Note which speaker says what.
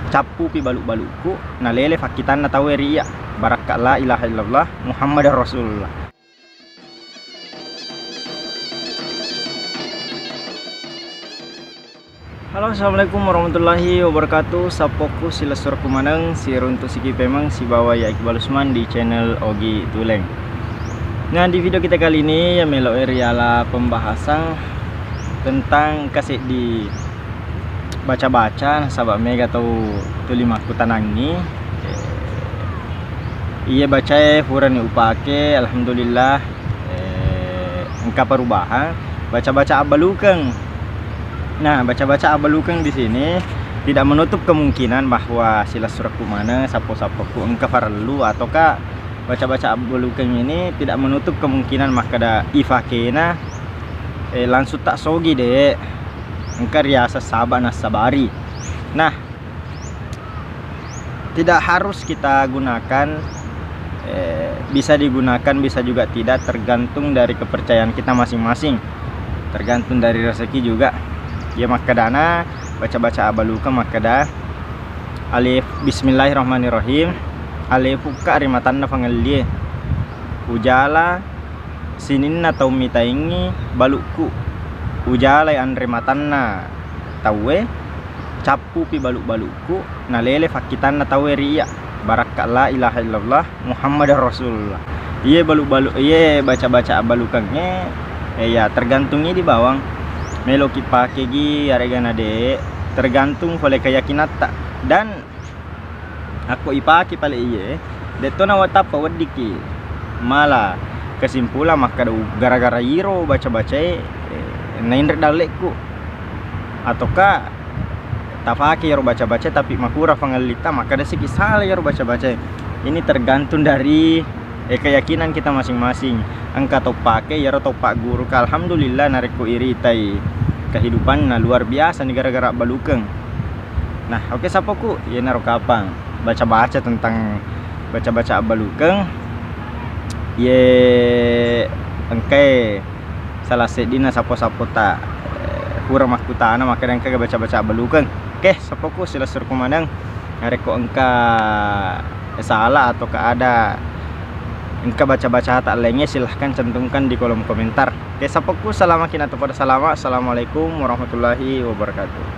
Speaker 1: capu pi baluk-balukku na lele fakitan na tawe riya baraka la ilaha illallah Muhammadar Rasulullah. Halo, assalamualaikum warahmatullahi wabarakatuh. Sapoku sila sur kumanang si runtu siki pemang si bawa ya Iqbal Usman di channel Ogi Tuleng. Nah, di video kita kali ini ya melo eriala pembahasan tentang kasih di baca-baca sahabat mega atau tulimaku tanangi. Iya baca furan upake alhamdulillah engka perubahan baca-baca abalukeng. Nah, baca-baca abalukeng di sini tidak menutup kemungkinan bahwa sila suraku mana sapo-sapoku engka farlu ataukah baca-baca abalukeng ini tidak menutup kemungkinan makada ifakena langsung tak sogi deh engka riasa sabak nasabari. Nah, tidak harus kita gunakan, bisa digunakan bisa juga tidak, tergantung dari kepercayaan kita masing-masing, tergantung dari rezeki juga ya. Makadana baca-baca abaluka makada alif bismillahirrahmanirrahim alif buka rimatan fangalli ujala sinin atau mitaingi balukku ujala an rimatanna tawe capu pi baluk-balukku na lele fakitan na tawe riya baraka la ilaha illallah Muhammadar Rasulullah. Iya baluk-baluk iya baca-baca abalukangnya ya tergantungnya di bawang melo kipake gi aregana de tergantung oleh keyakinan tak, dan aku ipaki pale iye deto na watapa wadiki malah kesimpulan maka gara-gara iro baca-baca naindrek dalekku ataukah tafaki yaro baca-baca tapi makura fangalita maka ada sikisal yaro baca-baca. Ini tergantung dari keyakinan kita masing-masing. Angka topake yaro topak guru alhamdulillah nareku iritai kehidupan na luar biasa nih gara-gara balukeng. Nah, oke sapoku ya naro kapang baca-baca tentang baca-baca balukeng ye engke salah sedina sapo-sapo tak kurang makutana maka engke baca-baca balukeng. Oke sapoku sila sur kumandang nareko engka salah atau ada engka baca-baca tak lainnya silahkan cantumkan di kolom komentar. Oke sapoku salamakin atau pada salama. Assalamualaikum warahmatullahi wabarakatuh.